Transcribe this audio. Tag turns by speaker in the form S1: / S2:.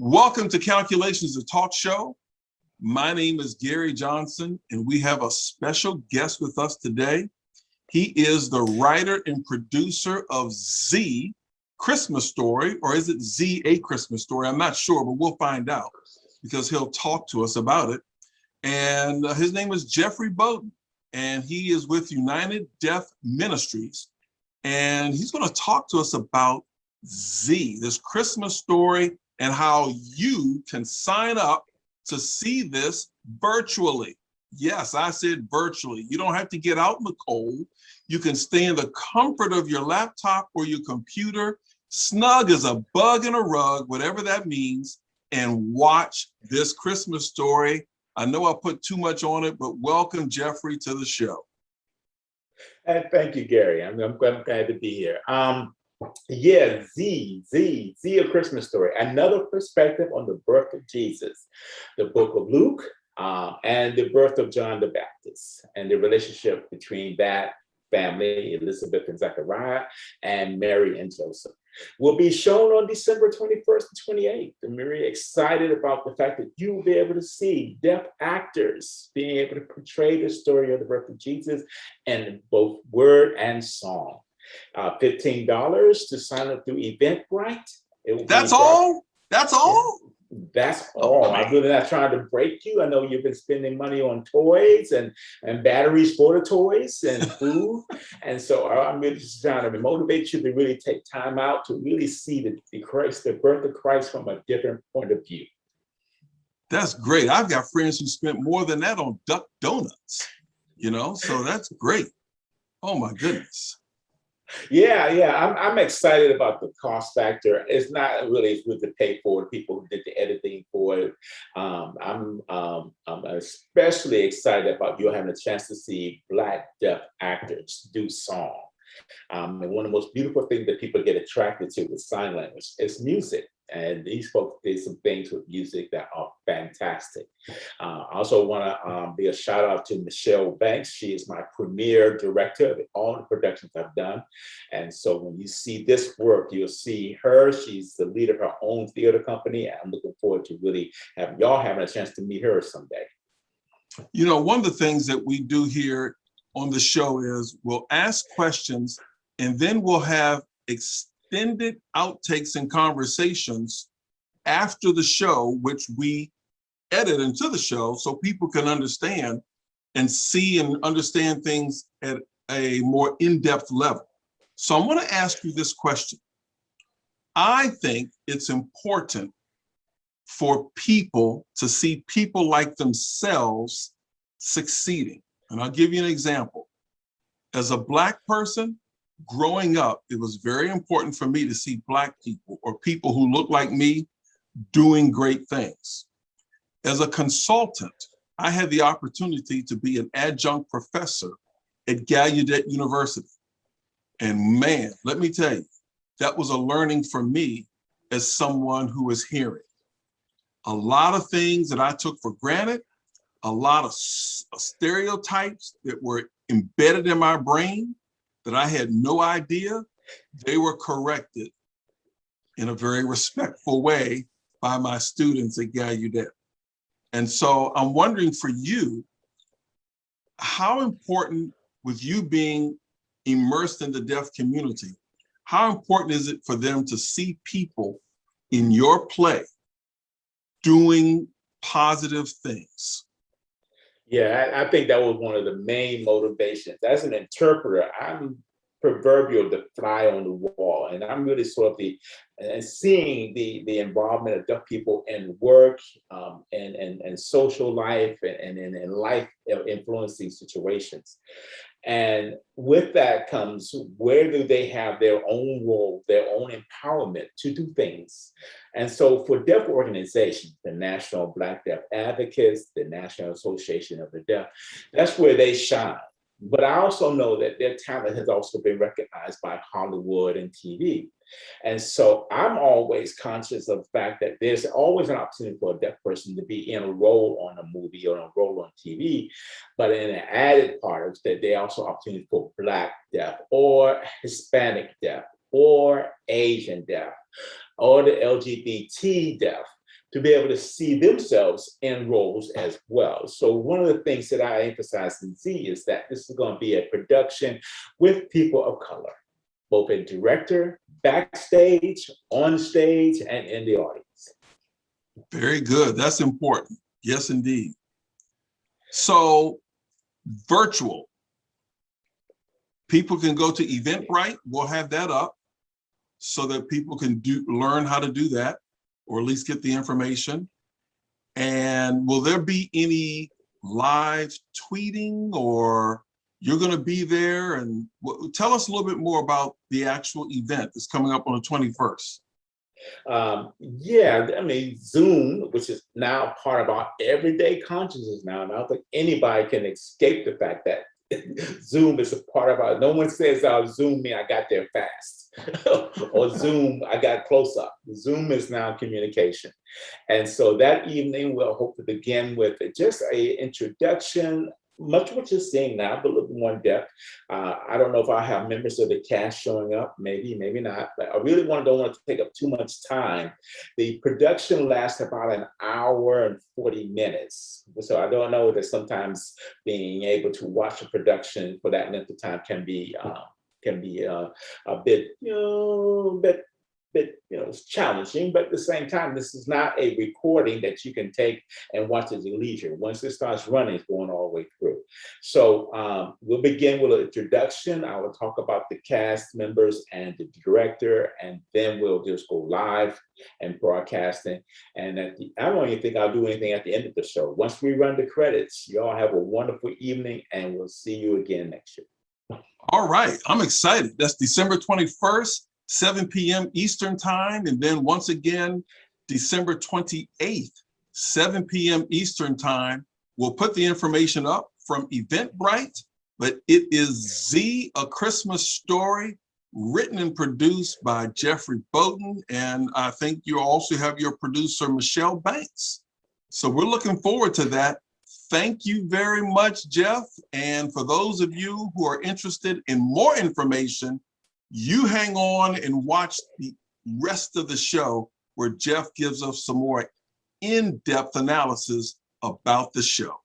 S1: Welcome to Calculations, the talk show. My name is Gary Johnson, and we have a special guest with us today. He is the writer and producer of Z, Christmas Story, or is it Z, A Christmas Story? I'm not sure, but we'll find out because he'll talk to us about it. And his name is Jeffrey Bowden, and he is with United Deaf Ministries. And he's going to talk to us about Z, this Christmas story, and how you can sign up to see this virtually. Yes, I said virtually. You don't have to get out in the cold. You can stay in the comfort of your laptop or your computer, snug as a bug in a rug, whatever that means, and watch this Christmas story. I know I put too much on it, but welcome, Jeffrey, to the show.
S2: Thank you, Gary. I'm glad to be here. Yeah, Z, A Christmas Story. Another perspective on the birth of Jesus, the book of Luke, and the birth of John the Baptist, and the relationship between that family, Elizabeth and Zachariah, and Mary and Joseph. Will be shown on December 21st and 28th. I'm very excited about the fact that you will be able to see deaf actors being able to portray the story of the birth of Jesus in both word and song. $15 to sign up through Eventbrite.
S1: That's all? That's all?
S2: That's all. I'm really not trying to break you. I know you've been spending money on toys and batteries for the toys and food. And so I'm really just trying to motivate you to really take time out to really see the birth of Christ from a different point of view.
S1: That's great. I've got friends who spent more than that on duck donuts, so that's great. Oh my goodness.
S2: Yeah, I'm excited about the cost factor. It's not really with the pay for it, people who did the editing for it. I'm especially excited about you having a chance to see Black deaf actors do song. And one of the most beautiful things that people get attracted to with sign language is music. And these folks did some things with music that are fantastic. I also want to be a shout out to Michelle Banks. She is my premier director of all the productions I've done. And so when you see this work, you'll see her. She's the leader of her own theater company. And I'm looking forward to really having a chance to meet her someday.
S1: One of the things that we do here on the show is we'll ask questions and then we'll have extended outtakes and conversations after the show, which we edit into the show so people can understand and see and understand things at a more in-depth level. So I want to ask you this question. I think it's important for people to see people like themselves succeeding. And I'll give you an example. As a Black person, growing up, it was very important for me to see Black people or people who look like me doing great things. As a consultant, I had the opportunity to be an adjunct professor at Gallaudet University. And man, let me tell you, that was a learning for me as someone who is hearing. A lot of things that I took for granted, a lot of stereotypes that were embedded in my brain that I had no idea, they were corrected in a very respectful way by my students at Gallaudet. And so I'm wondering for you, how important, with you being immersed in the deaf community, how important is it for them to see people in your play doing positive things?
S2: Yeah, I think that was one of the main motivations. As an interpreter, I'm proverbial the fly on the wall, and I'm really sort of seeing the involvement of deaf people in work and social life and in life influencing situations. And with that comes, where do they have their own role, their own empowerment to do things? And so for deaf organizations, the National Black Deaf Advocates, the National Association of the Deaf, that's where they shine. But I also know that their talent has also been recognized by Hollywood and TV. And so I'm always conscious of the fact that there's always an opportunity for a deaf person to be in a role on a movie or a role on TV, but in an added part of that, there also opportunity for Black deaf or Hispanic deaf or Asian deaf or the LGBT deaf. to be able to see themselves in roles as well. So one of the things that I emphasize in Z is that this is going to be a production with people of color, both a director, backstage, on stage, and in the audience.
S1: Very good. That's important. Yes, indeed. So virtual. People can go to Eventbrite. We'll have that up so that people can learn how to do that, or at least get the information. And will there be any live tweeting, or you're going to be there? And tell us a little bit more about the actual event that's coming up on the 21st.
S2: Yeah, I mean, Zoom, which is now part of our everyday consciousness now, and I don't think anybody can escape the fact that Zoom is a part of our, no one says, Zoom me, I got there fast, or Zoom, I got close up. Zoom is now communication. And so that evening, we'll hope to begin with just an introduction, much what you're seeing now, but a little more in depth. I don't know if I have members of the cast showing up, maybe, maybe not. But I really don't want to take up too much time. The production lasts about an hour and 40 minutes. So I don't know that sometimes being able to watch a production for that length of time can be a bit, it's challenging, but at the same time, this is not a recording that you can take and watch at your leisure. Once it starts running, it's going all the way through. So we'll begin with an introduction. I will talk about the cast members and the director, and then we'll just go live and broadcasting. And I don't even think I'll do anything at the end of the show. Once we run the credits, y'all have a wonderful evening, and we'll see you again next year.
S1: All right, I'm excited. That's December 21st. 7 p.m. Eastern time, and then once again, December 28th, 7 p.m. Eastern time. We'll put the information up from Eventbrite, but it is Z, A Christmas Story, written and produced by Jeffrey Bowden, and I think you also have your producer, Michelle Banks. So we're looking forward to that. Thank you very much, Jeff, and for those of you who are interested in more information, you hang on and watch the rest of the show where Jeff gives us some more in-depth analysis about the show.